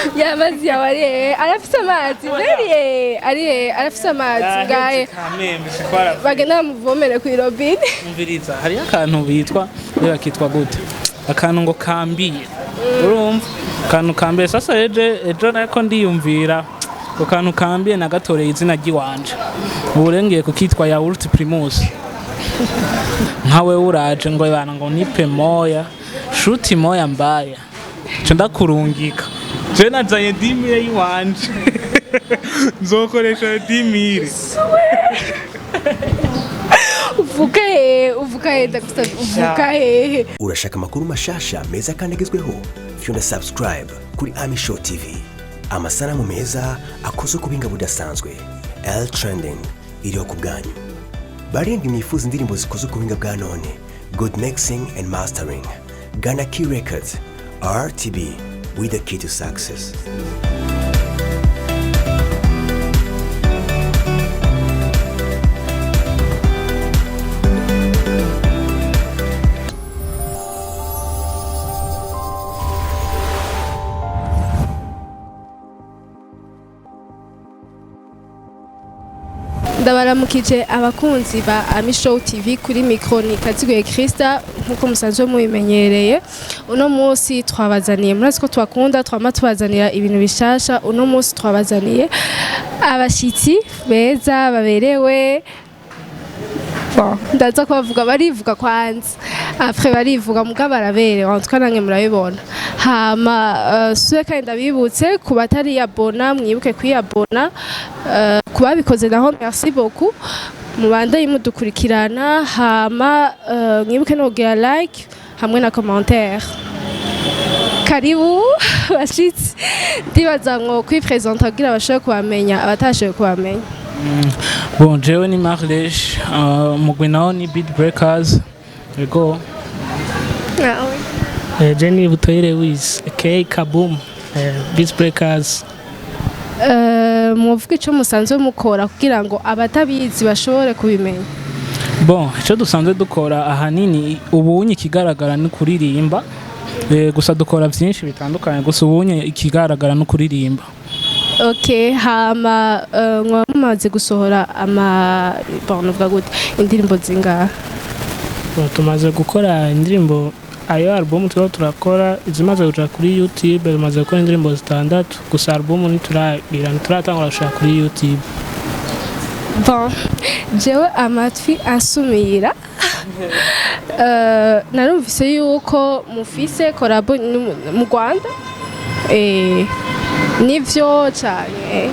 Yamazi yawari arafise amazi very arafise amazi ngaye bagenda muvomere ku robine umviriza hari akantu bitwa bakitwa gute akantu ngo kambiye urumva akantu kambiye sasa ejo nako ndiyumvira ko kantu kambiye nagatoreye izina ry'iwanje uburengeye kukitwa yaourt primus nkawe uraje ngo bana ngo nipe moya shuti moya mbaya cyo ndakurungika je nazanye 10,000 yiwanje nzokoresha 10,000 uvuka he ndagusaba uvuka he urashaka amakuru mashasha meza kandi agezweho fyunda subscribe kuri Ami Show TV amasanamu meza akoze ku binga budasanzwe L trending iriho ku bwanyu barindi mwifuza indirimbo zikoze ku binga bwa none good mixing and mastering Ghana Key Records RTB with the key to success. ndabaramukije abakunzi ba Ami Show TV kuri micro ni Kaziguye Krista nkuko musanzwe mubimenyereye uno munsi twabazaniye murazi ko twakunda twama tubazanira ibintu bishasha uno munsi twabazaniye abashitsi beza baberewe ndaza kubavuga barivuga kwanza après barivuga muga baraberewe antwanange murabibona hama suye kandi ndabibutse kubatari abona mwibuke kwiyabona kubabikoze naho merci beaucoup mubanda yimudukurikirana hama mwibuke no kugira like hamwe na commentaire karibu bashitsi ndibaza ngo kwipresenta kugira bashobore kubamenya abatashoboye kubamenya bon jewe ni Marlesh mugwi naho ni beat breakers ego Jenny Butoyere Wiz aka Kaboom beat breakers muvuga ico musanzwe mukora kugira ngo abatabizi bashobore kubimenya bon ico dusanzwe dukora ahanini ubunye ikigaragara ni kuririmba gusa dukora byinshi bitandukanye gusa ubunye ikigaragara no kuririmba okay hama mwamaze gusohora uvuga gute indirimbo zingahe tumaze gukora indirimbo ayo album turakora izimaze kuja kuri YouTube tumaze gukora indirimbo zitandatu gusa album ntituratangura gushaka kuri YouTube bon jewe amatwi asumira narumvise yuko mufise korabo mu Rwanda nivyo cyane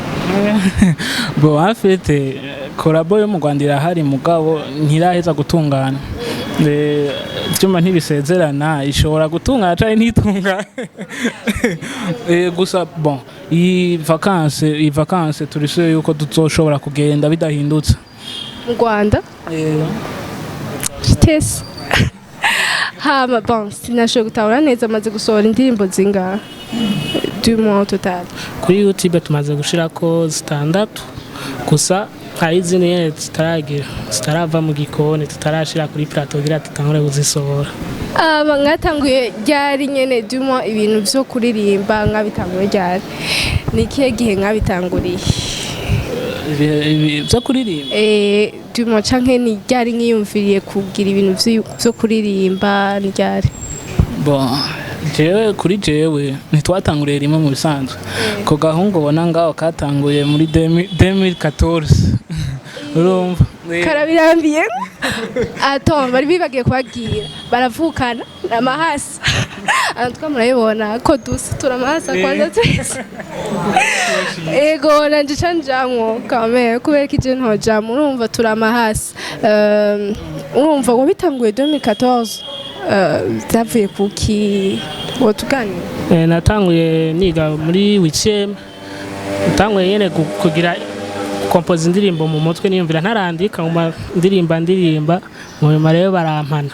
bo afite korabo yo mu Rwanda irahari mugabo ntiraheza gutungana byuma ntibisezerana ishobora gutungana cyane ntitungana gusa bon iyi vacances turishoye yuko tuzoshobora kugenda bidahindutse mu Rwanda test hama bon sinashoboye gutahura neza amaze gusohora indirimbo zingahe du mois total kuri YouTube tumaze gushirako zitandatu gusa hari izindi nyene zitarava mu gikoni tutarashira kuri plateau gira tutangure kuzisohora mwatanguye ryari nyene du mois ibintu byo kuririmba nkabitanguye ryari nikiye gihe nkabitanguriye byo kuririmba du mois canke ni ryari nkiyumviriye kugira ibintu byo kuririmba ryari bon jewe kuri jewe ntitwatanguriye rimwe mu bisanzwe ko gahungu ubona ngaho katanguye muri 2014 urumva karabirambiye atom bari bibagiye kubagira baravukana amahasa antwa murayibona ko dusa turamahasa kwanza twese ego nanje canjamwo kame kubera kije ntojamwo urumva turamahasa urumva ngo bitanguye 2014 zavuye kuki wotugani natanguye niga muri wicem natanguye nyene kugira compose indirimbo mu mutwe niyumvira ntarandika mu ndirimba mu marebe barampana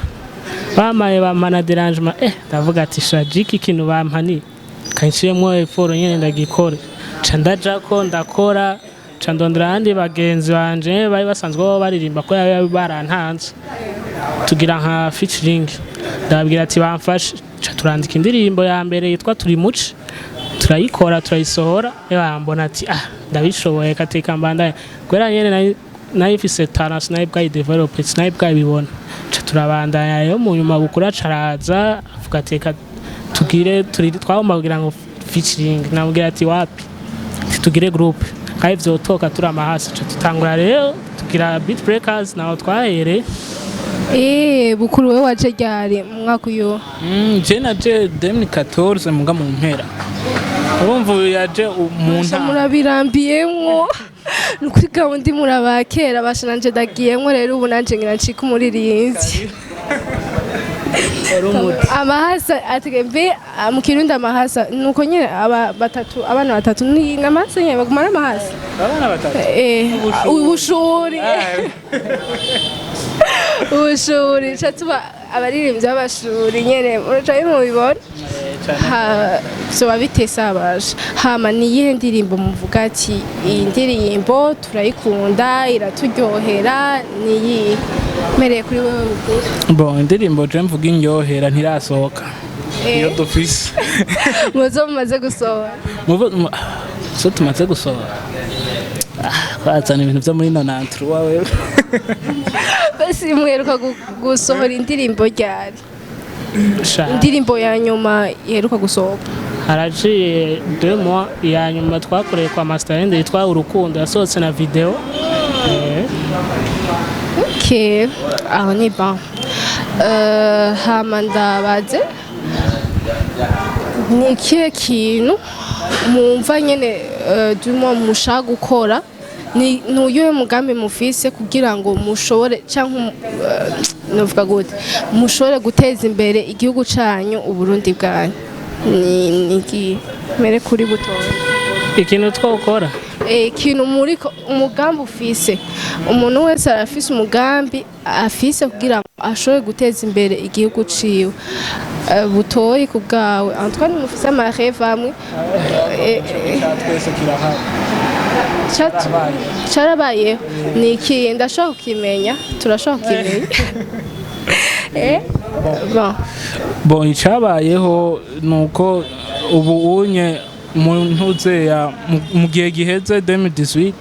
bampana derangement ndavuga ati shajiki kintu bampani kanshiyemwo effort nyene ndagikora candajako ndakora candondera handi bagenzi banje bari basanzwe baririmba ko barantanze tugira nka featuring ndababwira ati bamfashe turandika indirimbo ya mbere yitwa turi muci turayikora turayisohora mbona ati ndabishoboye kateka mbandanya kwera nyene nayo ifise talent nayo bwa develop nayo bwa bibona turabandanya rero mu nyuma bukura caraza avuga ateka tugire twagomba kugira ngo featuring namubwira ati wapi tugire group kandi vyotoka turi amahasi tutangura rero tugira beat breakers naho twahere bukuru we waje ryari mu mwaka uyu je naje 2014 muga mu mpera urumva yaje umuntu murabirambiyemwo nukuri gahunda murabakera basha nanje dagiyemwo rero ubu nanje ngira ncika umuririnzi amahasa atembe mu Kirundi amahasa nuko nyene abana batatu ni namahasa nyene bagumana amahasa abana batatu ubushuri ubushuri catuba abaririmbyi b'abashuri nyene uracaye mu bibona so babitesa abaje hama ni yihe ndirimbo muvuga ati iyi ndirimbo turayikunda iraturyohera ni yihe mereye kuri wewe bukuru indirimbo je mvuga indyohera ntirasohoka iyo dufise muzo mumaze gusohora so tumaze gusohora kwazana ibintu byo muri nonantru wawe basi mweruka gusohora indirimbo ryari indirimbo ya nyuma yeruka gusohoka haraciye 2 mois ya nyuma twakoreye kwa Master End yitwa Urukundo yasohotse na video aho ni bon hama ndabaze ni ikihe kintu mumva nyene dumwe mushaka gukora ni n'uyuhe mugambi mufise kugira ngo mushobore cyangwa novuga gute mushobore guteza imbere igihugu canyu uburundi bwanyu ni mere kuri butoya ikintu twokora ikintu muri umugambi ufise umuntu wese arafise umugambi afise kugira ngo ashobore guteza imbere igihugu ciwe butoyi kubgawe Antoine mufise amareve amwe twese kirahari cyarabayeho ni iki ndashaka kukimenya turashaka kukimenya bon icyabayeho nuko ubu unye mu gihe giheze 2018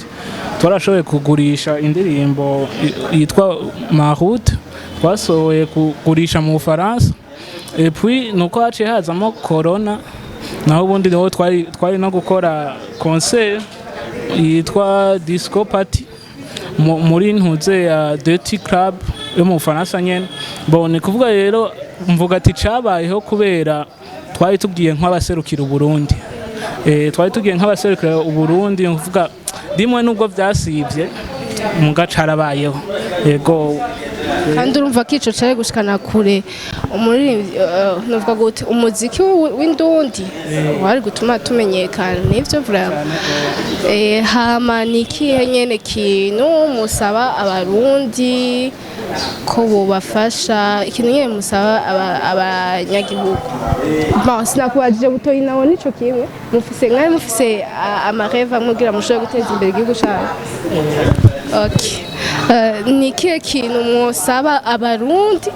twarashoboye kugurisha indirimbo yitwa Maroute twasohoye kugurisha mu Bufaransa et puis nuko haciye hazamo corona naho ubundi niho twari no gukora concert yitwa disco party muri ntuze ya Dirty Club yo mu Bufaransa nyene bone kuvuga rero mvuga ati cabayeho kubera twari tugiye nk'abaserukira Burundi twari tugiye nk'abaserukira Burundi kuvuga dimwe nubwo vyasivye muga carabayeho yego kandi urumva kico cari gushikana kure umuririmbyi novuga gute umuziki w'indundi wari gutuma tumenyekana nivyo vraiment hama nikihe nyene kintu musaba abarundi ko bobafasha ikintu nyene musaba abanyagihugu bon sinakubajije butoyi nawo nico kimwe mufise amareva mugira mushobora guteza imbere igihugu cyawe okay ni kihe kintu musaba abarundi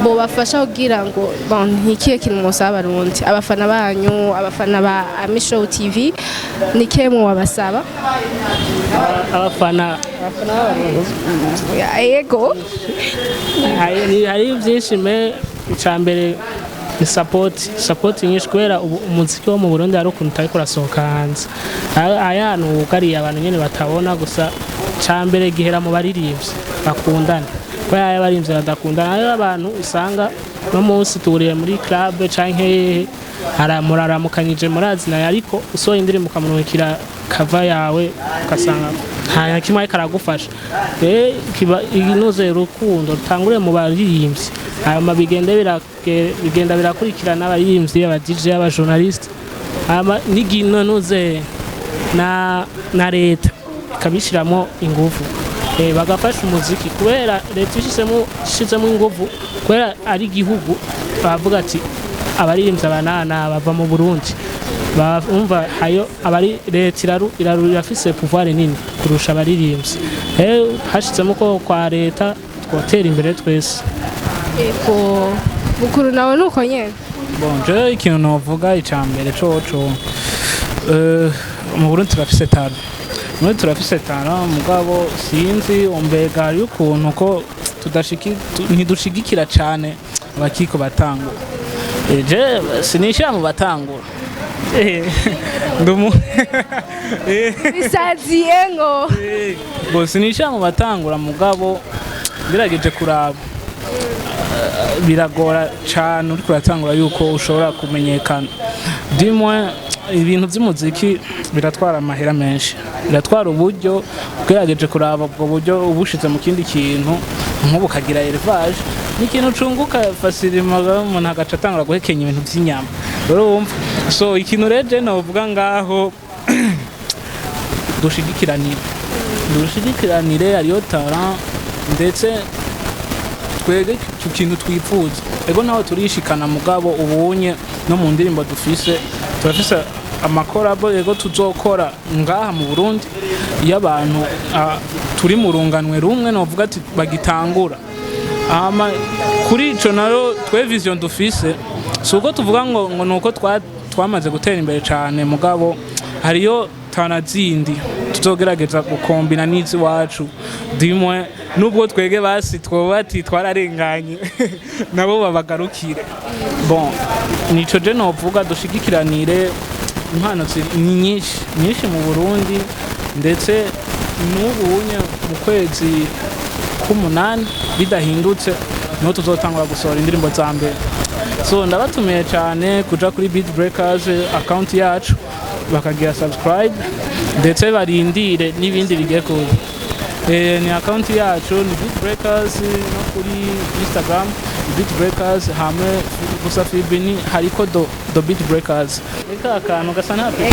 bobafasha kugira ngo bon ni kihe kintu musaba abarundi abafana banyu abafana ba Show TV ni kihe wabasaba abafana yego hari byinshi me icambere support nyinshi kubera umuziki wo mu Burundi ari ukuntu utari kurasohoka hanze ayantu ugariye abantu nyene batabona gusa cambere gihera mu baririmbyi bakundana kwa abaririmbyi badakundana ayo abantu usanga no munsi turiye muri club canke muraramukanyije murazina ariko usoye indirimbo ukamuruhukira kava yawe ugasanga nta kimwe karagufasha kiba inoze rukundo tangure mu baririmbyi ayo bigenda birakurikirana abaririmbyi aba DJ aba journalist n'igino noze na leta kabishiramo ingufu bagafasha umuziki kubera leta ishizemo ingufu kubera ari igihugu bavuga ati abaririmbyi abanana bava mu Burundi bumva ayo abari leta irafise pouvoir nini kurusha abaririmbyi hashitsemo ko kwa leta twotera imbere twese eko bukuru nawe nuko nyene bon je ikintu novuga icambere coco mu Burundi turafise 5 muri turafise 5 mugabo sinzi ombega ari ukuntu ko ntidushigikira cyane abakiko batangura je sinishira mu batangura ndumu bisaziye ngo bo sinishira mu batangura mugabo birageje kuraba biragora cyane uri kuratangura yuko ushobora kumenyekana dimwe ibintu by'umuziki biratwara amahera menshi biratwara uburyo bwirageje kuraba ubwo buryo ubushize mu kindi kintu nk'ubu kagira élevage n'ikintu cunguka facilement umuntu agaca atangura guhekenya ibintu by'inyama urumva so ikintu reje novuga ngaho dushigikiranire ariyo talent ndetse twege icyo kintu twifuza ego naho turishikana mugabo ubunye no mu ndirimbo dufise turafise amakorabo ego tuzokora ngaha mu Burundi iyo abantu turi mu runganwe rumwe novuga ati bagitangura kuri ico naro twe vision dufise suko tuvuga ngo nuko twamaze gutera imbere cyane mugabo hariyo tana zindi tuzogerageza gukombina n'izi wacu dimwe nubwo twege basi twobati twararenganye nabo babagarukire bon nico je novuga dushigikiranire impano ni nyinshi mu Burundi ndetse n'ubunye mu kwezi k'umunani bidahindutse no tuzotangura gusohora indirimbo za mbere so ndabatumiye cyane kuja kuri Beat Breakers account yacu bakagira subscribe ndetse barindire n'ibindi bigiye kuza ni account yacu ni Beat Breakers no kuri Instagram Beat Breakers hamwe gusa fibini hariko do Beat Breakers eka akantu gasa ntabwo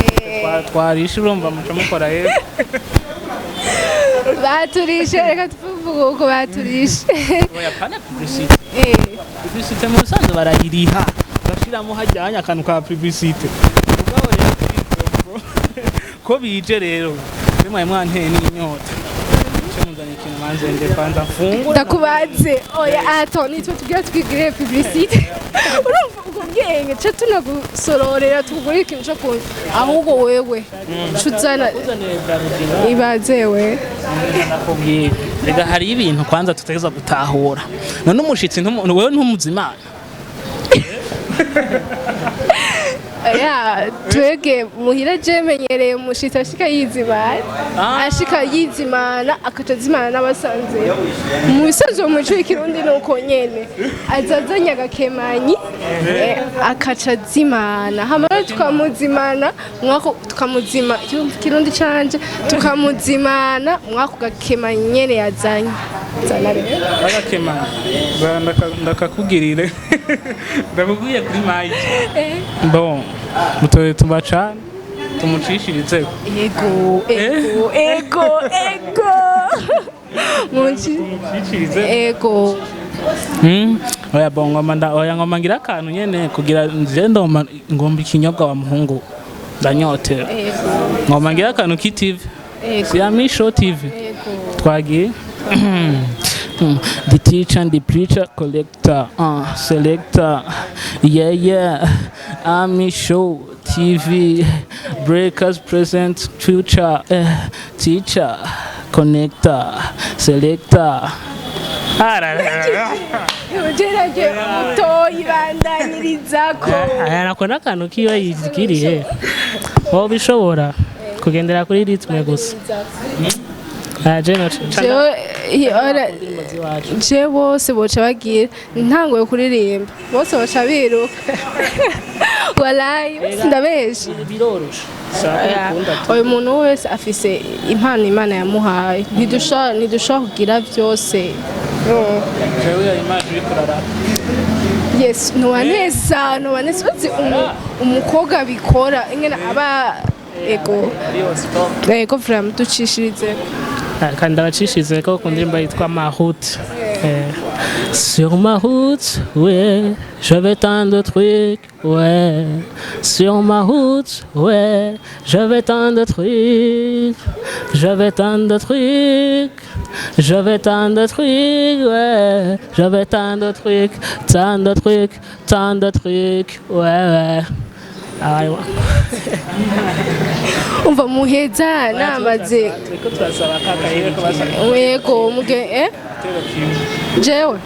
twarishe urumva muco mukora he baturishe reka tuvuga uko baturishe oya pana publicity publicity mu sanze barayiriha bashiramo hajyanya akantu ka publicity ubwo ko bije rero bimwe mwanteye n'inyota ikintu manze nde kwanza mfungu ndakubaze oya ato nitwe tugira twigire publicity urumva ubwenge cyo tunagusororera tugura ikintu cyo kuntu ahubwo wewe cuzana ibazewe nakubwiye rega hari ibintu kwanza tutageza gutahura none umushitsi wewe ntumuzimana ya twege muhira je menyereye umushitsi ashika yizimana ashika yizimana akatazimana n'abasanze mu bisazo mu cyo ikirundi nuko nyene azazanya agakemanyi akaca zimana hamara tukamuzimana mwako tukamuzima kirundi canje tukamuzimana mwako gakemanyi nyene yazanye zana rero agakemanyi ndakakugirire ndabuguye kuri mayi bon mutoye tumacana tumucishirize ego munchishirize ego oya bongo manda oya ngoma ngira akantu nyene kugira nzendo ngomba ikinyobwa wa muhungu ndanyotera ngoma ngira akantu ki TV si amisho TV twagiye the teacher and the preacher collector selector yeah Army show TV breakers present future teacher connector selector Ujeraje mutoyi bandanyirizako nakona akantu kiyo yizikiriye wowe bishobora kugendera kuri ritme gusa je bose boca bagira intango yo kuririmba bose boca biruka walayi ndabesha uyu muntu wese afise impano Imana yamuhaye ntidushobora kugira byose yes nuwanesa uzi umukobwa bikora ingene aba ego vraiment ducishirize kandi abacishirize ko ku ndirimbo yitwa ma route sur ma route ouais j'avais tant de trucs ouais sur ma route ouais j'avais tant de trucs ouais j'avais tant de trucs ouais Aiwa. umva muheza namaze Turiko turasaba kakayiwe ko basaba yego muge jewe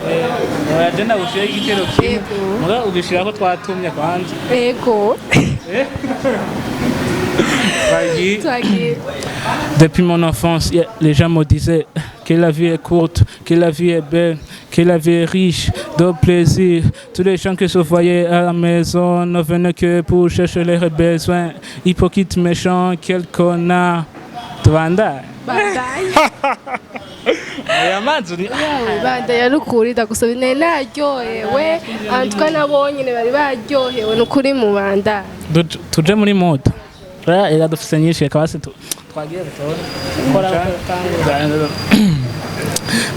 oya je nagushira igitero kimwe muga ugishira ko twatumye kwanza yego Bagiye. Depuis mon enfance, les gens me disaient que la vie est courte, que la vie est belle, que la vie est riche de plaisir. Tous les gens qui se voyaient à la maison ne venaient que pour chercher leurs besoins. Hypocrite, méchant, quel connard. Twanda. Aya manzuri. yawe banda yarukuri ndagusaba naryohewe antwa nabonye bari baryohewe nukuri mu banda Tuje muri moto. Era dufise nyinshi reka basi twagiye gukora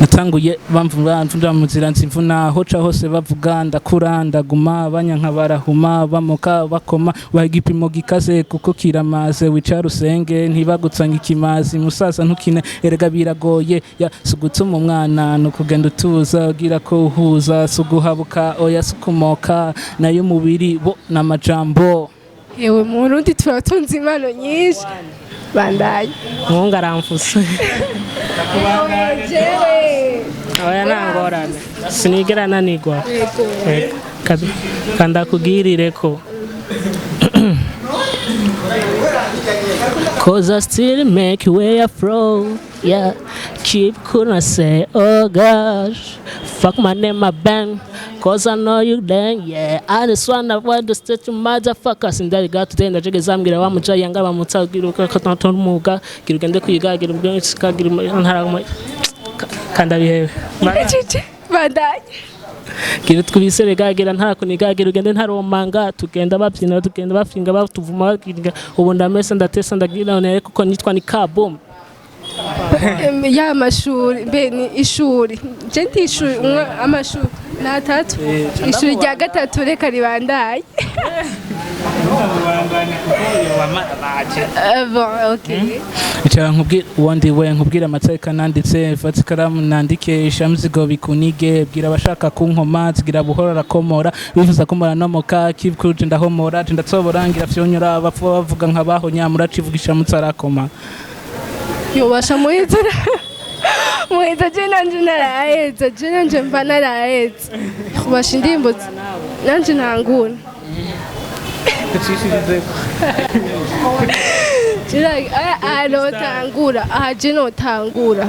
natanguye bamvuga mu nzira nzimvuna hoca hose bavuga ndakura ndaguma abanyanka barahuma bamoka bakoma bagipimo gikaze kuko kiramaze wicara usenge ntibagutsanga ikimazi musaza ntukine erega biragoye sugutuma umwana nukugenda utuza ugira ko uhuza suguhabuka oya sukumoka nayo mubiri bo namajambo yewe mu Burundi turatunze impano nyinshi bandaye Mungu aramfuse. jewe Oya nangorane. Sinigera nanigwa. yego Kanda kugirireko. Cause I still make way from, yeah. Keep couldn't say, oh gosh. Fuck my name, my bang. Cause I know you then, yeah. I just wanna want to stay to motherfuckers. And that got today in the jig exam, get a one mucha younger, Mamuta, Giruka, Muga, Girugende Kuiga, Giruka, Giruka, Kanda behave. bandaye Kiri twibise gagira nta kunigagira ugende nta romanga tugenda babyina tugenda bafinga batuvuma bagira ubu ndamese ndatesa ndagira none kuko nitwa ni kabom ya mashuri be ni ishuri je ndishuri amashuri natatu ishuri rya gatatu reka ribandaye bon okay Icara nkubwira uwandi we nkubwira amateka nanditse mfata ikaramu nandike ishamzigo bikunige bwira abashaka kunkoma zigira buhora rakomora bifuza kumara nomoka kibkuje ndahomora ndatsobora ngira fyonyora bapfu bavuga nkabaho nyamura civugisha mutsarakoma yobasha muhitira muhita je nanje naraheza je nanje mva naraheza kubasha indimbo nanje ntanguna notangura aha je notangura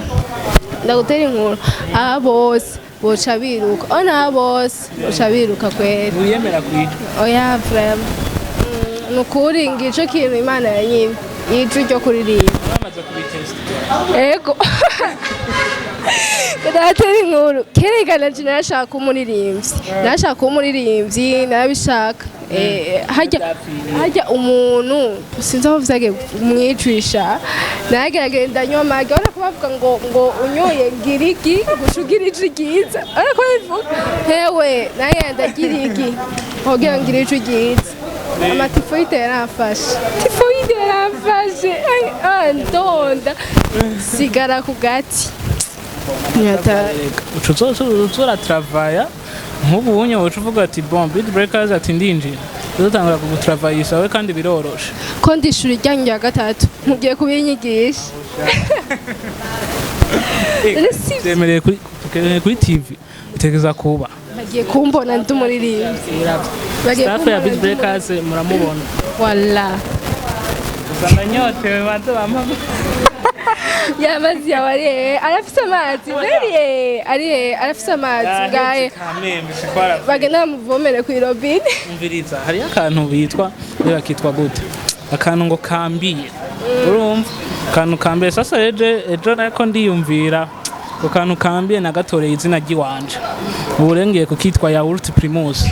ndagutera inkuru aha bose boca biruka ona bose boca biruka kwera uyemera kwica oya vraiment nukuri ngico kintu Imana yanyimye ijwi ryo kuririmba bamaze kubitesta ego ndatera inkuru kerekana je nashaka umuririmbyi narabishaka hajya umuntu sinzi aho vyage mwicisha nagerageza ndanywa amagi urabona ko bavuga ngo unyoye ngirigi gushugira ijwi ryiza urabona ko bivuga hewe naye ndagirigi hogira ngira ijwi ryiza amatifoide yaramfashe ndonda sigara ku gati ucuzora travaya nk'ubu unye woca uvuga ati bon beat breakers ati ndinjira uzatangura kugutravayisha we kandi biroroshe ko ndishuri ryanyu rya gatatu mugiye kubinyigisha zemereye kuri TV utegeza kuba bagiye kumbona ndi umuririmbyi staff ya beat breakers muramubona wala uzana nyotewe baze bamama yamazi yawe arafise amazi arafise amazi ngaye bagenda muvomere ku irobine umviriza hari akantu bitwa bakitwa gute akantu ngo kambiye urumva akantu kambiye sasa ejo nako ndiyumvira akantu kambiye nagatoreye izina ry'iwanje ubu rengeye kukitwa yaourt primus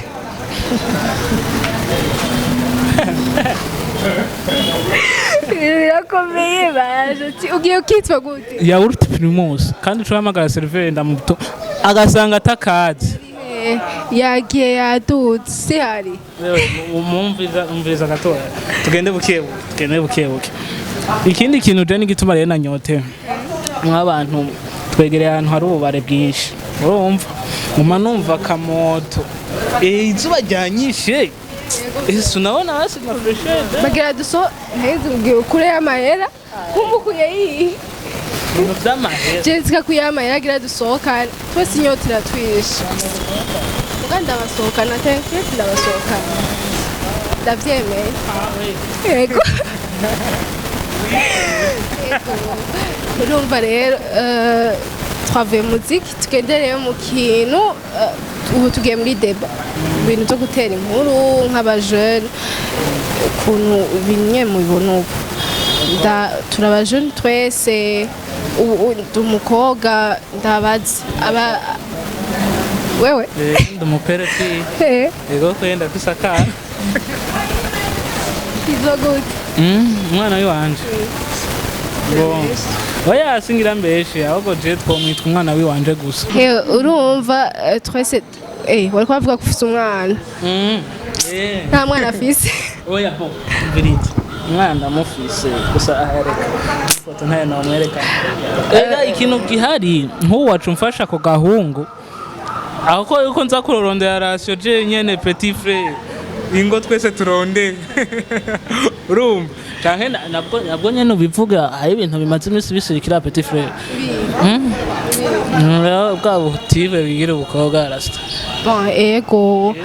birakomeye baje ugiye ukitwa gute yaourt primus kandi ucuhamagara seriveri ndamuto agasanga atakazi yagiye yadutse si hari umviriza gatoya tugende bukebuke ikindi kintu je n'igituma rero nanyote mw'abantu twegereye ahantu hari ububare bwinshi urumva nguma numva kamoto izuba ryanyishe ese unaona basi mafreshede bagira duso hezi ugiye ukure y'amahera nk'umukuye iyi ibintu vy'amahera Jessica kuyamahera agira dusohokane twese inyota iratwishe uganda basohokana tenke ndabasohokana ndavyemeye yego urumva rero twavuye muziki tugendereye mu kintu ubu tugiye muri deba ibintu byo gutera inkuru nk'abajene ukuntu bimwe mubibona ubu turabajene twese ndi umukobwa ndabazi wewe ndi umupereti ego kwenda kwisakara izo gute umwana w'iwanje oya singira mbeshe ahubwo je twomwitwa umwana w'iwanje gusa urumva twese wariko bavuga ko ufise umwana nta mwana afise oya bo mvirite umwana ndamufise gusa ahereka ifoto ntayo namwereka ega ikintu gihari nk'uwacu mfasha ako gahungu aho ko yuko nza kurorondera ratio je nyene petit frère ingo twese turonde urumva canke nabwo nyene ubivuga hari ibintu bimaze iminsi bisirikira petit frère bwa butive bigira ubukobwa rasta bon ego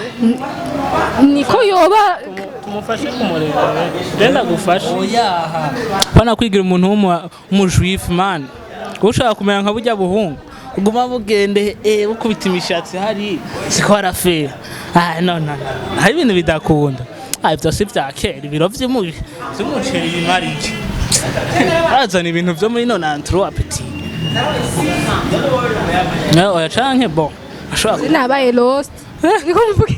niko yoba tumufashe kumureba genda gufasha oyaha pana kwigira umuntu w'umujuif man ushaka kumera nka burya buhungu uguma bugende bukubita imishatsi hari siko arafera no hari ibintu bidakunda ivyo si vya kera ibiro vy'umuceri bimarije azana ibintu vyo muri none antro apeti oya canke bo ashobora nabaye lost niko mvuga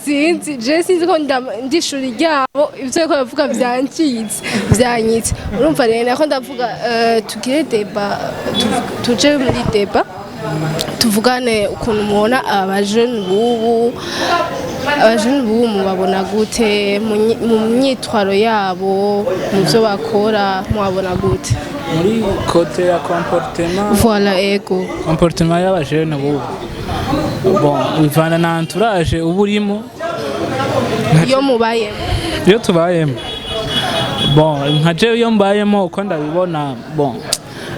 sinzi je sinzi ko ndishuri ryabo ivyo ko bavuga vyanyitse urumva rero nako ndavuga tugire deba tuje muri deba tuvugane ukuntu mubona abajene bubu mubabona gute mu myitwaro yabo mu byo bakora mubabona gute muri kote ya comportement voilà ego comportement y'abajene bubu bon bivana na entourage ubu urimo iyo tubayemo bon nka jewe iyo mbayemo uko ndabibona bon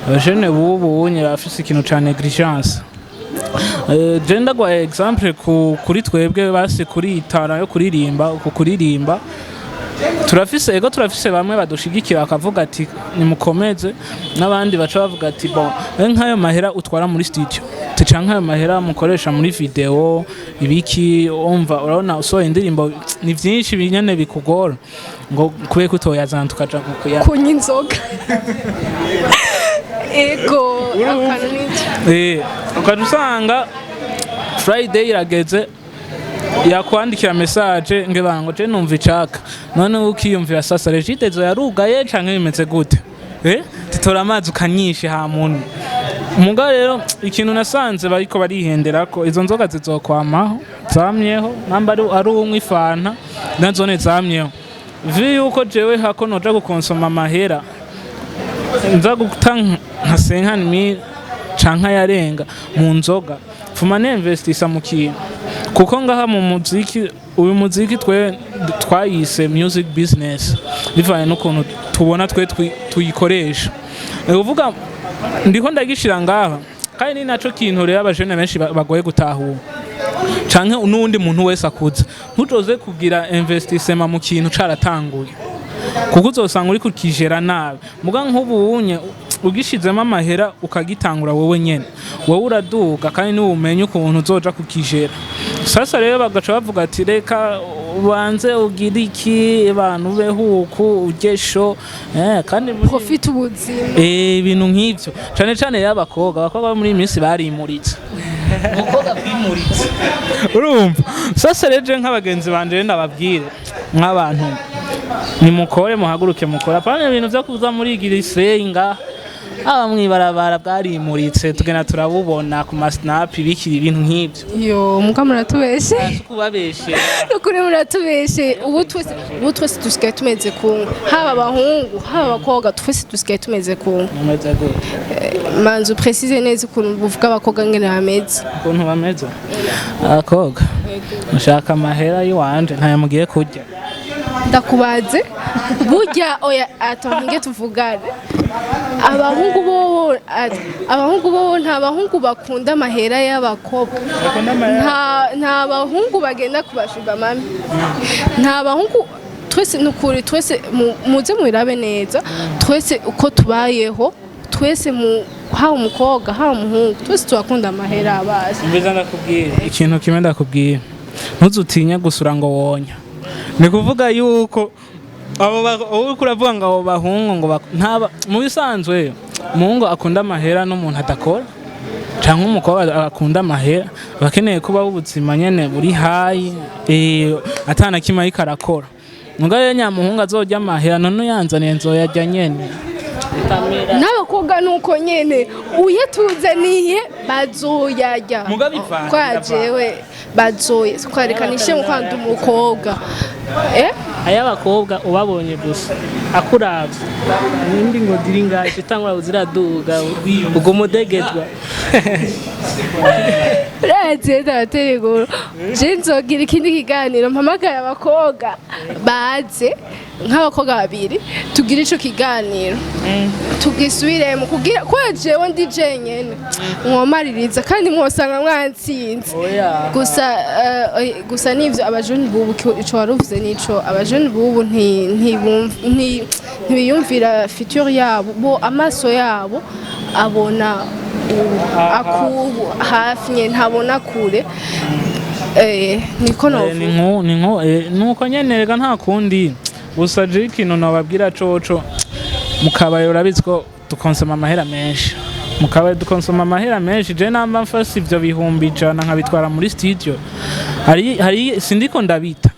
abajene bubu nyira bafise ikintu ca negligence je ndagwa exemple kuri twebwe basi kuri itara yo kuririmba turafise bamwe badushigikira bakavuga ati nimukomeze n'abandi baca bavuga ati bon nk'ayo mahera utwara muri studio canke ayo mahera mukoresha muri video ibiki umva urabona usohoye indirimbo ni vyinshi binyene bikugora ngo kuye kutoyazana tukaja kunywa inzoga ego ukaja usanga Friday irageze yakwandikira message ngebango je numva icaka none ukiyumvira sasa regitezo yarugaye canke bimeze gute titora amazi ukanyishe ha muntu muga rero ikintu nasanze bariko barihenderako izo nzoga zizokwamaho zamyeho namba ari umwe ifanta nazone zamyeho vi yuko jewe hako noja gukonsoma amahera nza gutanga nka 50,000 canka yarenga mu nzoga fuma ninvestisa mu kintu kuko ngaha mu muziki uyu muziki twayise music business bivanye n'ukuntu tubona tuyikoresha uvuga ndiko ndagishira ngaha kandi ni naco kintu rero abajene benshi bagoye gutahura canke n'undi muntu wese akuze ntutoze kugira investissement mu kintu caratanguye kuko uzosanga uri kukijera nabi muga nk'ubunye ugishizemo amahera ukagitangura wowe nyene wowe uraduga kandi n'ubumenye ukuntu uzoja kukijera sasa rero bagaca bavuga ati reka ubanze ugira iki abantu behuku ugesho kandi profite ubuzima ibintu nk'ivyo cane y'abakobwa muri minsi barimuritse umukobwa kwimuritse urumva sasa reje nk'abagenzi banje ndababwire nk'abantu nimukore muhaguruke mukora apana ibintu vyo kuza muri girisenga aba mwibarabara bwarimuritse tugena turabubona ku masnap bikiri ibintu nk'ivyo yo muka muratubeshe kubabeshe ukuri muratubeshe ubu twese dusigaye tumeze kumwe haba abahungu haba abakobwa twese dusigaye tumeze kumwe manzu precise neza ukuntu buvuga abakobwa ngene bameze ukuntu bameze abakobwa ushaka amahera yiwanje ntayamugiye kurya ndakubaze burya oya atonge tuvugane abahungu bo nta bahungu bakunda amahera y'abakobwa nta bahungu bagenda kubashuga mami nta bahungu twese nukuri twese muze mwirabe neza twese uko tubayeho twese hawe umukobwa hawe umuhungu twese turakunda amahera abazi mbiza ndakubwira ikintu kimwe ndakubwira ntuzutinya gusura ngo wonya ni kuvuga yuko abo uravuga ngo abo bahungu ngo mu bisanzwe umuhungu akunda amahera n'umuntu adakora cyangwa umukobwa akunda amahera bakeneye kubaho ubuzima nyene buri hayi atana kimwe ariko arakora ngo rero nyamuhungu azojya amahera none yanzaniye nzoyajya nyene n'abakobwa nuko nyene uyatuzaniye bazoyajya kwa jewe bazoye twarekanishe mu kwanda umukobwa ay'abakobwa ubabonye gusa akuravye nindi ngo diri ngaje itangura uziraduga ubwo mudegezwa Retse ndabategura je nzogira ikindi kiganiro mpamagara abakobwa baze nk'abakobwa babiri tugira ico kiganiro tugisubiremo kugira kwa jewe ndi jenyene mwomaririza kandi mwosanga mwantsinze gusa nivyo abajoni bubu ico waruvuze nico abajoni bubu ntibiyumvira futur yabo bo amaso yabo abona akubu hafi nye ntabona kure niko nuko nyene rega nta kundi gusa je ikintu nababwira coco mukabaye urabizi ko dukonsoma amahera menshi mukabaye dukonsoma amahera menshi je namba mfasi ivyo bihumbi ijana nkabitwara muri studio hari sindiko ndabita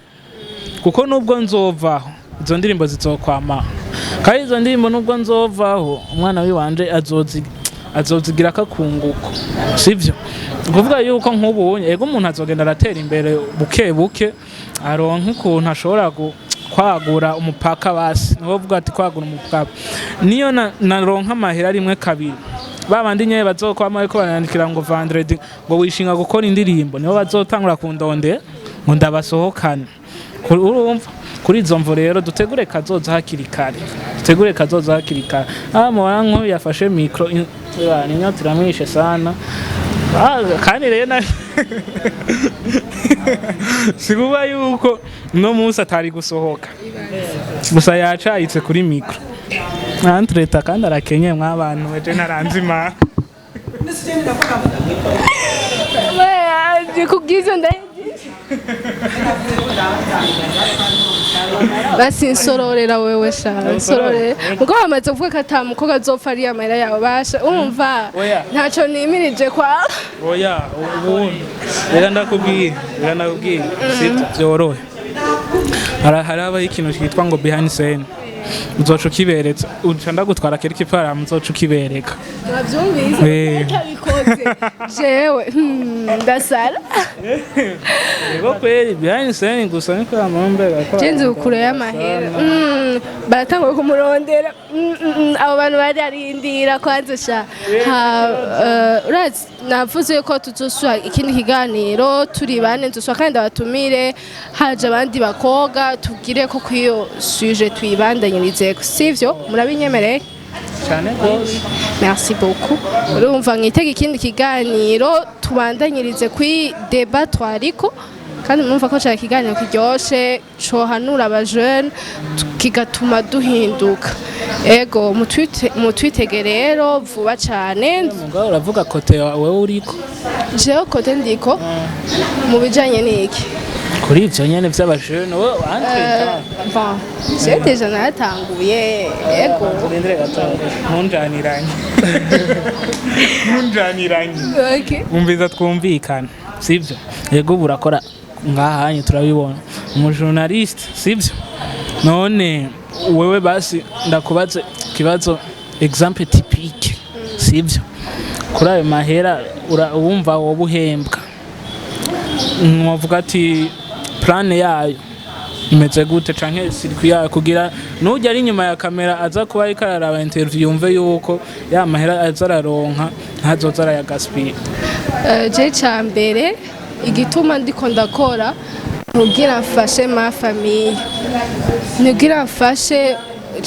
kuko nubwo nzovaho izo ndirimbo zizokwama kandi izo ndirimbo nubwo nzovaho umwana wiwanje azozigira akakunguko sivyo kuvuga yuko nk'ubu yego umuntu azogenda aratera imbere buke buke aronka ukuntu ashobora kwagura umupaka basi niho vuga ati kwagura umupaka niyo naronka amahera rimwe kabiri babandi nyeye bazokwama ariko banandikira ngo vendredi ngo wishinga gukora indirimbo niho bazotangura kundonde ngo ndabasohokane urumva kuri izo mvo rero dutegure kazoza hakiri kare mubona nk'uyu yafashe mikro inyota iramwishe sana kandi rero sikuba yuko no munsi atari gusohoka gusa yacayitse kuri mikro antreta kandi arakenye mw'abantu weje naranze imana kubwizo basi nsororera wewe sha nsororera mugo bamaze kuvuga ko atamukobwa azopfa ari amahera yawe basha umva ntaco nimirije kwa oya ubundi reka ndakubwira sibyo byorohe harabaho ikintu cyitwa ngo behind scene uzoca ukiberetse uca ndagutwara kera ikipara muzoca ukibereka navyumvise atabikoze jewe ndasara yego kweli behind scene gusa niko amambega ko jenze ukure y'amahera baratangwa kumurondera abo bantu bari arindira kwanze sha urazi navuze ko tuzosura ikindi kiganiro turi bane tuzosura kandi abatumire haje abandi bakobwa tugire ko kwiyo sujet tuyibandanyirize sivyo murabinyemereye cyane rwose merci beaucoup urumva nkitega ikindi kiganiro tubandanyirize kwi débat twariko kandi mwumva ko cyari kiganiro kiryoshe cohanura aba jeunes kigatuma duhinduka ego mutwitege rero vuba cyane mugabo uravuga kote wewe uriko jewe kote ndiko mu bijanye n'iki kuri ivyo nyene vy'abajene wowe wantwita bon je deja naratanguye ego urindire gatanga ntunjaniranye okay umviza twumvikana sivyo yego burakora ngahanye turabibona umujournaliste sivyo none wewe basi ndakubaze kibazo exemple typique sivyo kuri ayo mahera urumva wowe uhembwa mwavuga ati plane yayo imeze gute canke circuit yayo kugira nujya ari inyuma ya kamera aza kuba ariko araraba interview yumve yuko ya mahera azararonka ntazoza arayagaspira. Je cambere igituma ndiko ndakora nugira mfashe ma famille, nugira mfashe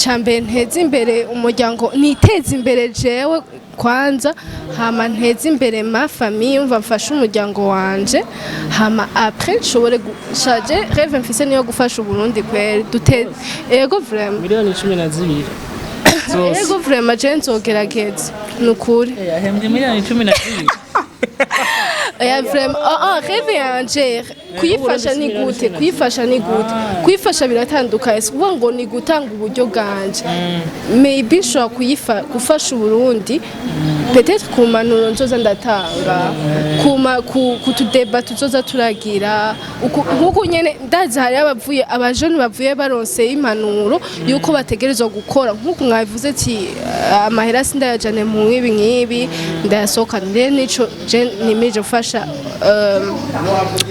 cambere nteze imbere umuryango, niteze imbere jewe kwanza, hama nteze imbere ma famille, umva mfashe umuryango wanje, hama après nshobore gushaje rêve mfise niyo gufasha Uburundi kweri duteze ego vraiment miliyoni 12 ego vraiment je nzogerageza nukuri Yahembye miliyoni 12. ya vraiment rêve yanje kuyifasha ni gute, kuyifasha ni gute, kuyifasha biratandukanye, kuvuga ngo ni gutanga uburyo bwanje, maybe nshobora gufasha Uburundi peut-être ku manuro nzoza ndatanga, kutudeba tuzoza turagira nkuko nyene ndazi hari abajene bavuye baronse impanuro yuko bategerezwa gukora nkuko mwabivuze ati amahera sindayajane mu nkibi ndayasohoka, nico je nimeje gufasha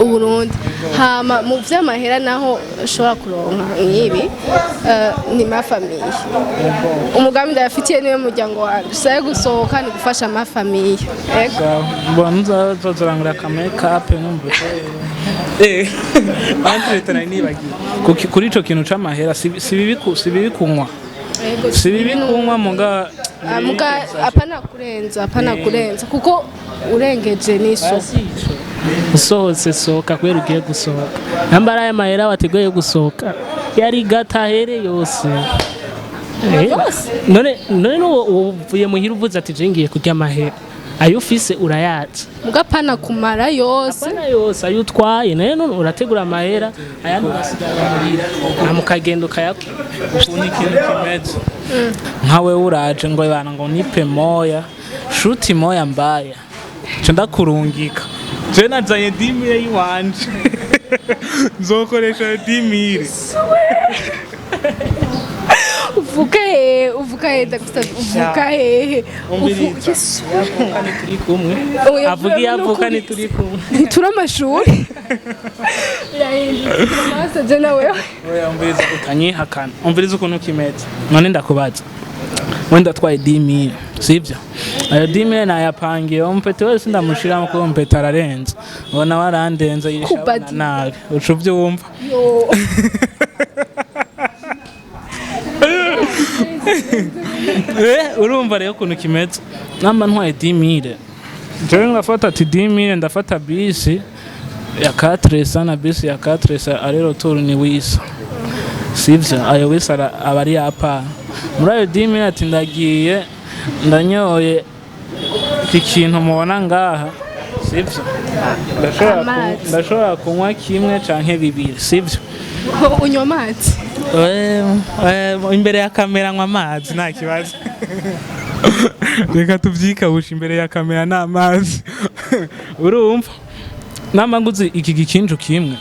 Uburundi. Hama mu vy'amahera naho shobora kuronka nkibi ni ma famille, umugambi ndayafitiye niwe muryango wanje, saye gusohoka ni gufasha ma famille. Bonza zozorangura ka makeup n'umbuto antretana nibagiye kuri ico kintu c'amahera sibibi kunywa, sibibi kunywa muga apana kurenza kuko urengeje niso usohotse sohoka kwera ugiye gusohoka, nambara aya mahera wateguye gusohoka yari gatahere yose none uvuye muhira uvuze ati je ngiye kurya amahera ayo ufise urayaca mugapana kumara yose ayo utwaye naye none urategura amahera ayandi urasigara muhira amukagenda ukayakwa ukuntu ikintu kimeze nkawe uraje ngo bana ngo nipe moya shuti moya mbaya cyo ndakurungika je nazanye 10,000 yiwanje nzokoresha 10,000 uvuka he ndagusaba uvuka he avukane turi kumwe avuga ni turi kumwe tura amashuri masaje nawe oya umviriza ukanyihakana umviriza ukuntu kimeze none ndakubaza wenda twaye 10,000 sivyo ayo 10,000 nayapangiye umpete wese ndamushiramo ko umpete ararenze ubona warandenze yishabana nabi ucu byumva urumva rero ukuntu kimeze namba ntwaye 10,000 jewe ngafata ati 10,000 ndafata bisi ya 4 na bisi ya 4 arero tour ni wisa sivyo ayo wisa abari yapa muri ayo 10,000 ati ndagiye ndanyoye ikintu mubona ngaha sivyo ndashobora kunywa kimwe canke bibiri sivyo unywa amazi imbere ya kamera nywa amazi nta kibazo reka tuvyikabusha imbere ya kamera n'amazi urumva namba nguze iki gikinju kimwe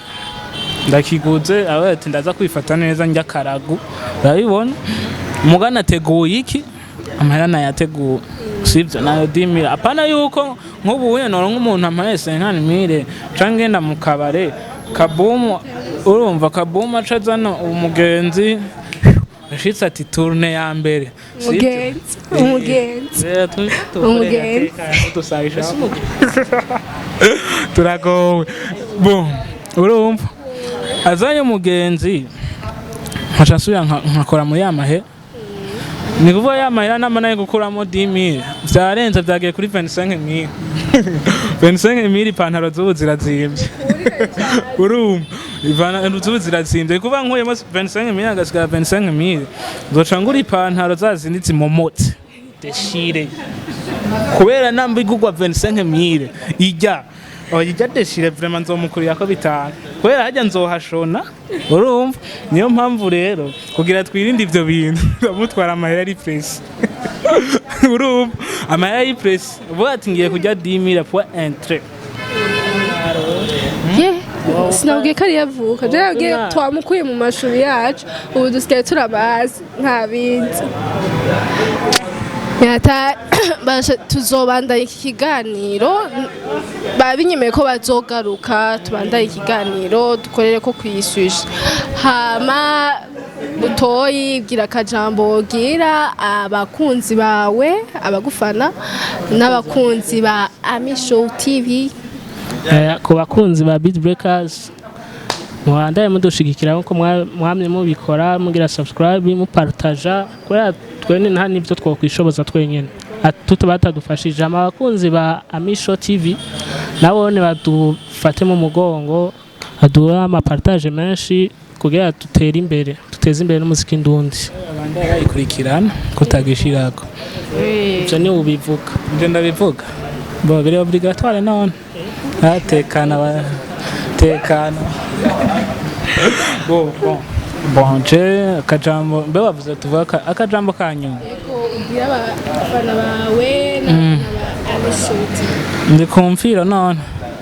ndakiguze aho ati ndaza kwifata neza njya karagu urabibona umugana ateguye iki amahera nayateguye sivyo nayo 10,000 apana yuko nk'ubu we noro nk'umuntu amaye 50,000 canke ngenda mu kabare kabumu urumva kabumu acazana umugenzi ashitse ati tourne ya mbere umugenzi turagowe bon urumva azanye umugenzi nkashasuya nkakora muri yamahe ni kuvuga yamahera namanaye gukuramo 10,000 vyarenze vyagiye kuri 25,000 25,000 ipantaro z'ubu zirazimbye urumva ipantaro z'ubu zirazimbye kuvuga nkuyemo 25,000 agasigara 25,000 zoca ngura ipantaro zazindi zimomotse deshire kubera namba igugwa 25,000 ijya ijya deshire vraiment nzomukurira ko bitanu kubera hajya nzohashona urumva niyo mpamvu rero kugira twirinde ivyo bintu ndamutwara amahera ari press urumva amahera ari press uvuga ati ngiye kujya 10,000 pour entrer sinabwiye ko ari yavuka nabwiye twamukuye mu mashuri yacu ubu dusigaye turabazi nta bindi Nyata tuzobandanya iki kiganiro babinyemeye ko bazogaruka tubandanye ikiganiro dukorere ko kwishushe hama butoyi gira kajambo gira abakunzi bawe abagufana n'abakunzi ba Ami Show TV ku bakunzi ba Beat Breakers muhandaye mudushigikira nko mwamye mubikora mugira subscribe mupartaja kubera twene nta nivyo twokwishoboza twenyene batadufashije abakunzi ba Ami Show TV nabone badufate mu mugongo aduha amapartage menshi kugira tutera imbere tuteze imbere n'umuziki ndundi abandaye bayikurikirana kutagishirako ivyo ni ubivuga nje ndabivuga bo biri obligatoire none atekana bon je akajambo mbe wavuze tuvuga akajambo kanyu ubwira abafana bawe na Ami Show TV ndi kumfira none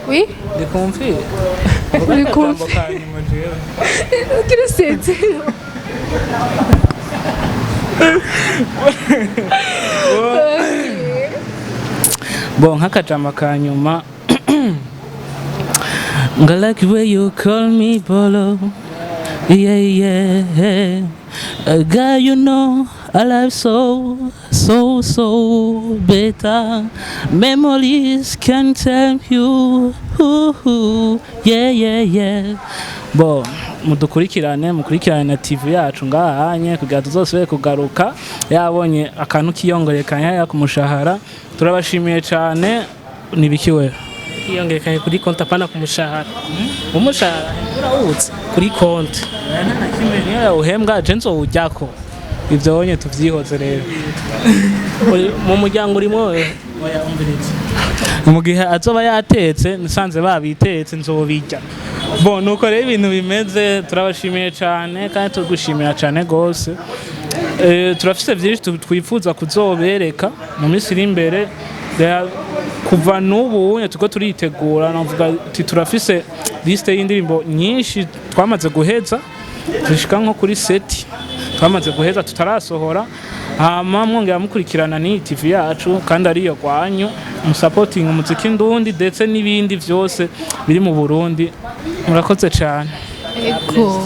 oui ndi kumfira uri kumfira ukiri setse bon nk'akajambo kanyuma I like the way you call me Bolo. Yeah. A guy you know I love so better. Memories can tell you. Yeah. Bo mukurikirane na TV yacu ngahanye kugira tuzosubire kugaruka yabonye akantu kiyongorekanya ya kumushahara turabashimiye cyane nibikiwe yongerekanye kuri konti apana ku mushahara umushahara urawutse kuri konti niyo uhembwa je nzowujyako ivyo wonye tuvyihoze rero mu muryango urimo oya umvirize mu gihe azoba yatetse nisanze babitetse nzobijya bo nuko rero ibintu bimeze turabashimiye cyane kandi tugushimira cyane gose turafise byinshi twifuza kuzobereka mu minsi iri imbere kuva n'ubu tuko turitegura navuga ati turafise liste y'indirimbo nyinshi twamaze guheza zishika nko kuri seti twamaze guheza tutarasohora hama mwongera mukurikirana ni TV yacu kandi ariyo kwanyu musupporting umuziki ndundi ndetse n'ibindi byose biri mu Burundi murakoze cyane ego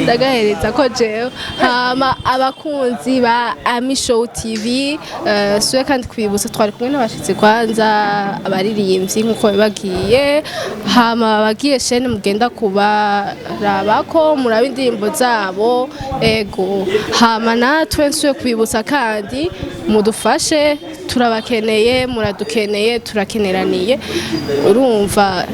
ndagahereza ko jewe hama abakunzi ba Ami Show TV suye kandi kwibutsa twari kumwe n'abashitsi kwanza abaririmbyi nkuko bagiye hama bagiye shene mugenda kubarabako muraba indirimbo zabo ego hama natwe nsuye kwibutsa kandi mudufashe turabakeneye muradukeneye turakeneraniye urumva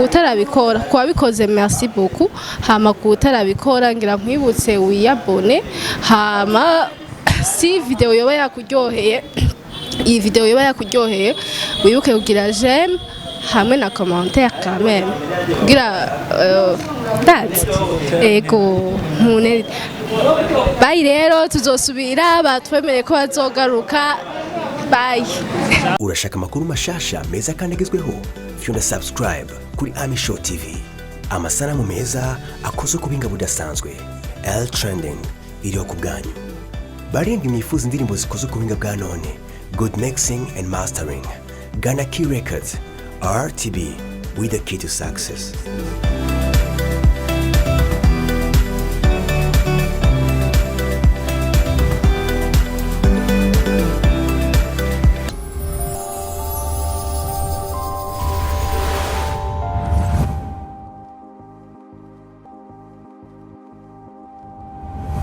utarabikora kuwabikoze merci beaucoup hama kutarabikora ngira nkwibutse wiyabone hama si video yoba yakuryoheye iyi video yoba yakuryoheye wibuke kugira j'aime hamwe na commentaire quand même kugira that ego mpune bye rero tuzosubira batwemereye ko bazogaruka bye urashaka amakuru mashasha meza kandi agezweho fyunda subscribe kuri Ami Show TV amasanamu meza akoze ku binga budasanzwe L trending iriho ku bwanyu barenga imifuza indirimbo zikoze ku binga bwa none good mixing and mastering Ghana Key Records RTB with the key to success.